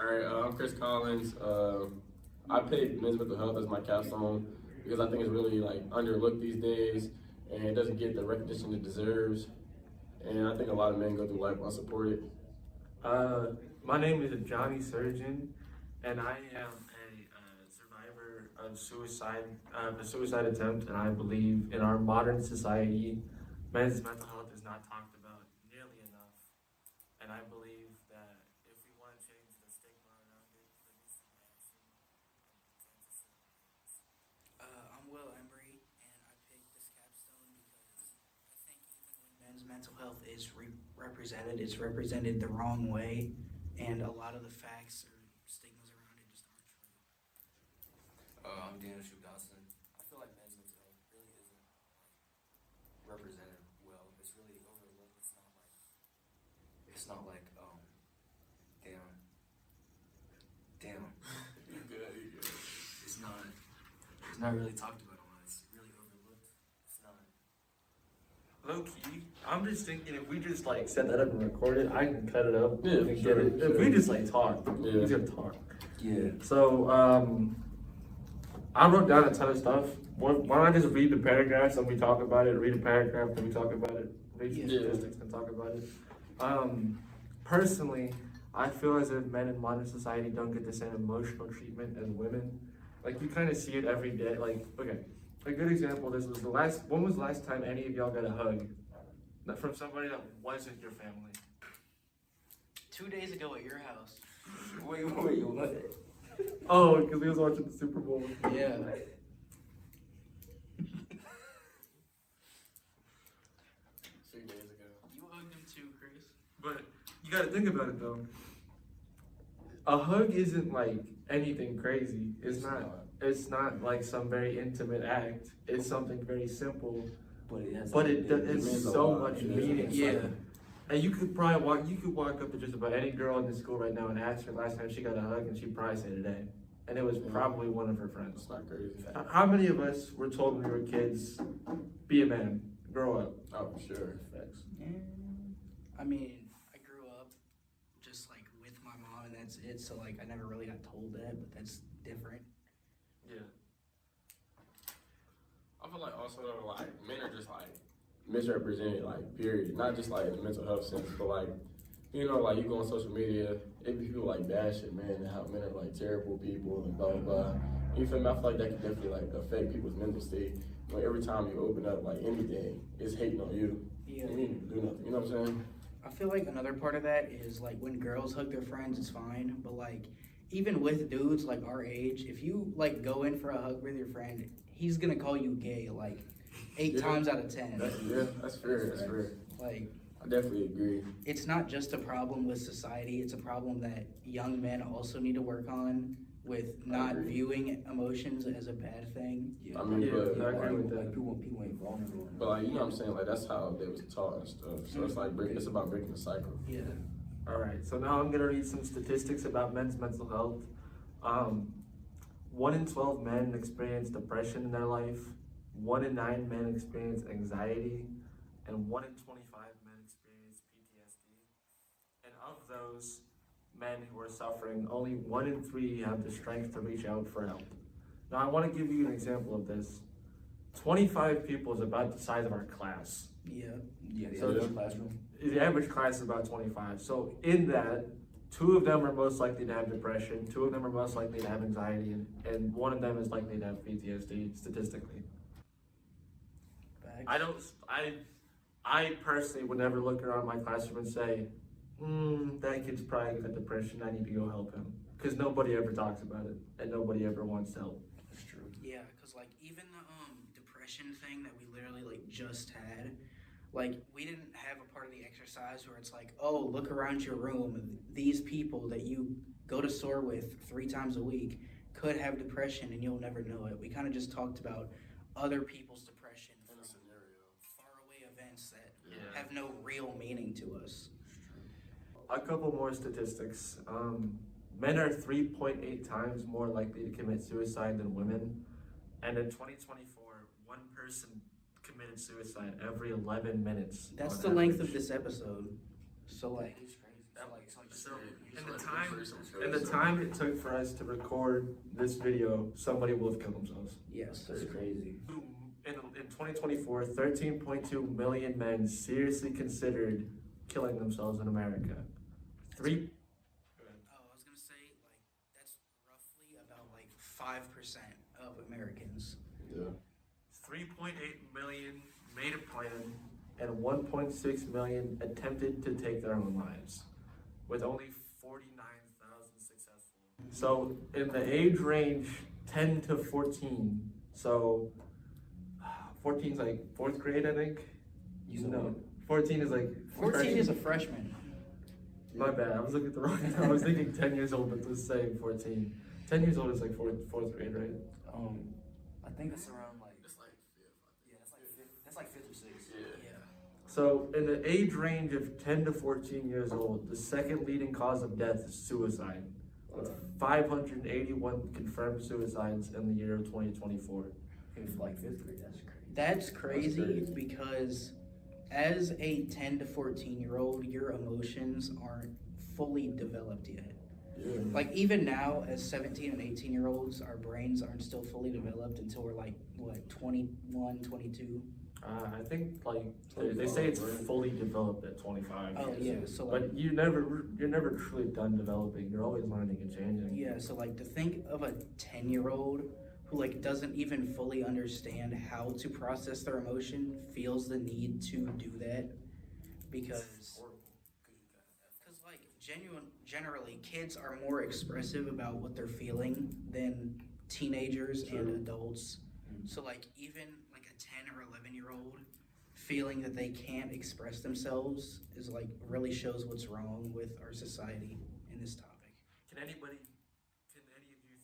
All right, I'm Chris Collins. I picked men's mental health as my capstone because I think it's really like underlooked these days, and it doesn't get the recognition it deserves. And I think a lot of men go through life unsupported. My name is Johnny Surgeon, and I am a survivor of a suicide attempt, and I believe in our modern society, men's mental health is not talked about nearly enough. And I believe that if we want to change the stigma around it, there needs to be action and tend to certain things. I'm Will Embry, and I picked this capstone because I think even when men's mental health is represented, it's represented the wrong way, and a lot of the facts or stigmas around it just aren't true. I'm Daniel Dawson. I feel like men's mental health really isn't represented well. It's really overlooked. Damn. You're good. It's not really talked about a lot. It's really overlooked. It's not. Low key, I'm just thinking if we just like set that up and record it, I can cut it up Yeah, and sure, get it. If sure. we just like talk, Yeah. we just talk. Yeah. So, I wrote down a ton of stuff. Why don't I just read the paragraphs and we talk about it, read a paragraph and we talk about it, read some Yeah. statistics and talk about it. Personally, I feel as if men in modern society don't get the same emotional treatment as women. Like, you kind of see it every day. Like, okay, a good example of this was when was the last time any of y'all got a hug from somebody that wasn't your family? 2 days ago at your house. Wait, what? Oh, because he was watching the Super Bowl. Yeah. 3 days ago. You hugged him too, Chris. But you gotta think about it though. A hug isn't like anything crazy. It's not like some very intimate act. It's something very simple. But It's means a so lot. much It is. meaning. Yeah. And you could walk up to just about any girl in the school right now and ask her last time she got a hug, and she'd probably say today. And it was probably one of her friends. It's not crazy. How many of us were told when we were kids, be a man, grow up? Oh, for sure. Facts. Yeah. I mean, I grew up just like with my mom, and that's it. So like, I never really got told that, but that's different. Yeah. I feel like also though, like men are just like misrepresented, like period. Not just like in the mental health sense, but like like you go on social media, it be people like bashing men and how men are like terrible people and blah blah blah. You feel me? I feel like that can definitely like affect people's mental state. Like every time you open up like anything, it's hating on you. Yeah. You need to do nothing. You know what I'm saying? I feel like another part of that is like when girls hug their friends, it's fine. But like, even with dudes like our age, if you like go in for a hug with your friend, he's gonna call you gay like 8 Yeah. times out of 10. That's fair. That's fair. Like, I definitely agree. it's not just a problem with society, it's a problem that young men also need to work on with not agree. viewing emotions as a bad thing. Yeah. I mean, Yeah, but I agree with that. Like, people ain't vulnerable. But like, you know what I'm saying? Like that's how they was taught and stuff. So it's like it's about breaking the cycle. Yeah. All right, so now I'm gonna read some statistics about men's mental health. 1 in 12 men experience depression in their life. 1 in 9 men experience anxiety, and 1 in 25 men experience PTSD. And of those men who are suffering, only 1 in 3 have the strength to reach out for help. Now, I want to give you an example of this. 25 people is about the size of our class. Yeah. Yeah, the So- average classroom. The average class is about 25. So in that, 2 of them are most likely to have depression, 2 of them are most likely to have anxiety, and 1 of them is likely to have PTSD statistically. Facts. I personally would never look around my classroom and say, that kid's probably got depression, I need to go help him. Because nobody ever talks about it, and nobody ever wants help. That's true. Yeah, because like even the depression thing that we literally like just had, like we didn't have a part of the exercise where it's like, oh, look around your room. These people that you go to SOAR with 3 times a week could have depression and you'll never know it. We kind of just talked about other people's depression In a from scenario. faraway events that Yeah. have no real meaning to us. A couple more statistics. Men are 3.8 times more likely to commit suicide than women. And in 2024, 1 person committed suicide every 11 minutes. That's on the length average. of this episode. So like, It's crazy. So, It's like in the time time it took for us to record this video, somebody will have killed themselves. Yes. That's crazy. In 2024, 13.2 million men seriously considered killing themselves in America. Oh, I was gonna say, like, that's roughly about like 5% of Americans. Yeah. 3.8 million made a plan, and 1.6 million attempted to take their own lives, with only 49,000 successful. So in the age range 10 to 14, so 14 is like fourth grade, I think. You No, 14 is like 14 is a freshman. My bad. I was looking at the wrong. I was thinking 10 years old, but was saying 14. 10 years old is like fourth grade, right? I think it's around like It's like fifth. yeah, that's like fifth or sixth. Yeah. So in the age range of 10 to 14 years old, the second leading cause of death is suicide. With 581 confirmed suicides in the year of 2024. It's like fifth grade. That's crazy. That's crazy crazy. because as a 10 to 14-year-old, your emotions aren't fully developed yet. Yeah. Like, even now, as 17 and 18-year-olds, our brains aren't still fully developed until we're like, what, 21, 22? I think like they say it's fully developed at 25. Oh, yeah. So, like, But you're never truly done developing. You're always learning and changing. yeah, so, like, to think of a 10-year-old who, like, doesn't even fully understand how to process their emotion, feels the need to do that because, like, generally, kids are more expressive about what they're feeling than teenagers and adults. So, like, even, like, a 10 or 11-year-old feeling that they can't express themselves is, like, really shows what's wrong with our society in this topic. Can any of you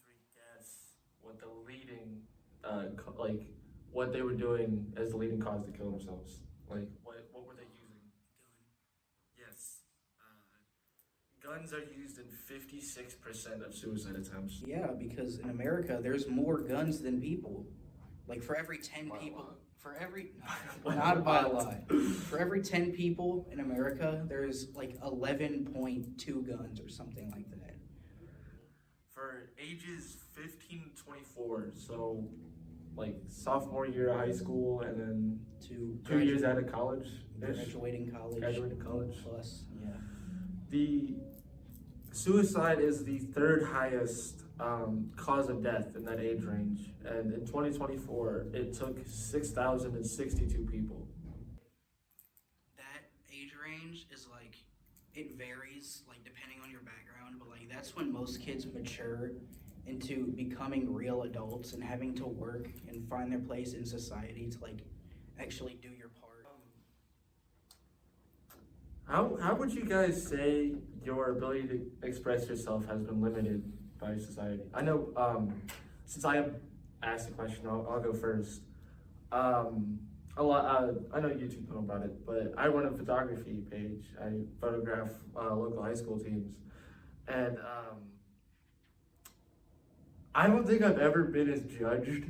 three guess what the leading, what they were doing as the leading cause to kill themselves? Like, what were they using? Yes. Guns are used in 56% of suicide attempts. Yeah, because in America, there's more guns than people. Like, for every 10 people, not by a lot. For every 10 people in America, there's like 11.2 guns or something like that. For ages 15 to 24, so like sophomore year of high school and then To 2 years out of college. graduating college. Graduating college. Plus, yeah. The suicide is the third highest cause of death in that age range, and in 2024, it took 6,062 people. That age range is like, it varies, like, depending on your background, but like, that's when most kids mature into becoming real adults and having to work and find their place in society to, like, actually do your part. How would you guys say your ability to express yourself has been limited by society? I know, since I have asked the question, I'll go first. I know you two know about it, but I run a photography page. I photograph local high school teams, and I don't think I've ever been as judged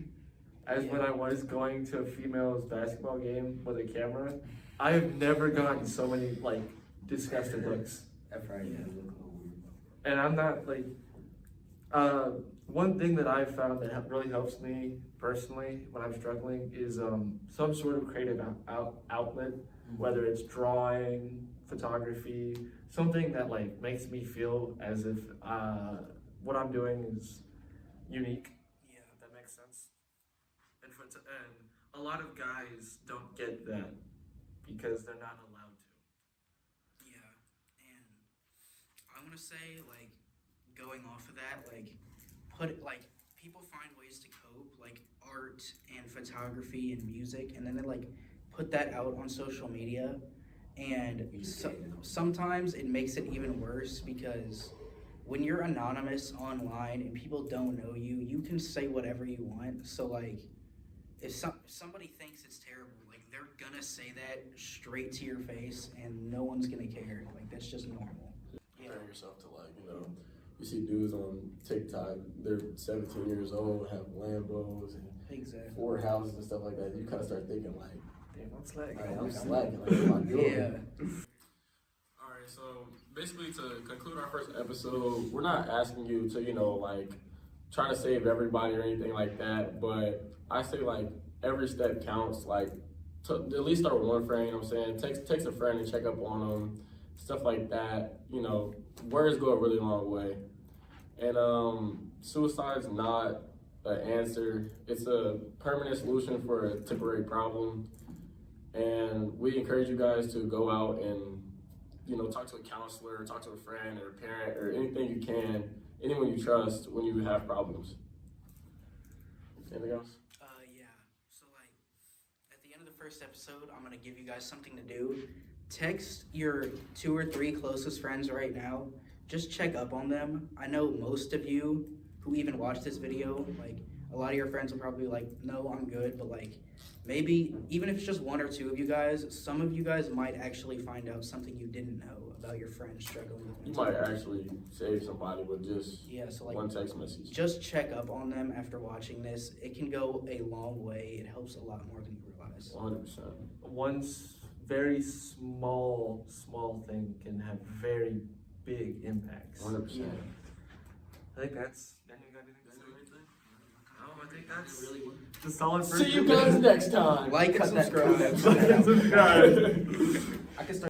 as when I was going to a female's basketball game with a camera. I have never gotten so many like disgusted looks, That probably does look a little weird. and I'm not like. One thing that I've found that really helps me personally when I'm struggling is some sort of creative outlet, whether it's drawing, photography, something that like makes me feel as if what I'm doing is unique. Yeah. If that makes sense. And a lot of guys don't get that because they're not allowed to. Yeah, and I want to say, like, going off of that, like, people find ways to cope, like art and photography and music, and then they, like, put that out on social media, and sometimes it makes it even worse because when you're anonymous online and people don't know you, you can say whatever you want. So, like, if somebody thinks it's terrible, like, they're gonna say that straight to your face, and no one's gonna care. Like, that's just normal. Comparing yourself to, like, you see dudes on TikTok, they're 17 years old, have Lambos and Exactly. 4 houses and stuff like that. You kind of start thinking like, Damn, I'm slacking. I'm slacking. Like, what am I doing? Yeah. Alright, so basically to conclude our first episode, we're not asking you to, like, try to save everybody or anything like that, but I say, like, every step counts. Like, to at least start with one friend, you know what I'm saying? Text a friend and check up on them, stuff like that. Words go a really long way. And suicide's not an answer. It's a permanent solution for a temporary problem. And we encourage you guys to go out and, talk to a counselor, talk to a friend or a parent or anything you can, anyone you trust when you have problems. Anything else? Yeah. So like, at the end of the first episode, I'm gonna give you guys something to do. Text your 2 or 3 closest friends right now. Just check up on them. I know most of you who even watch this video, like, a lot of your friends will probably be like, no, I'm good, but like, maybe, even if it's just 1 or 2 of you guys, some of you guys might actually find out something you didn't know about your friends struggling with You mental might health. actually save somebody with just So like, one text message. just check up on them after watching this. It can go a long way. It helps a lot more than you realize. 100%. One very small thing can have very big impacts. 100%. Yeah. I think that's. Daniel, you got anything to say? No, I think that's really the solid first. See you guys next time. Like and subscribe. Like and subscribe.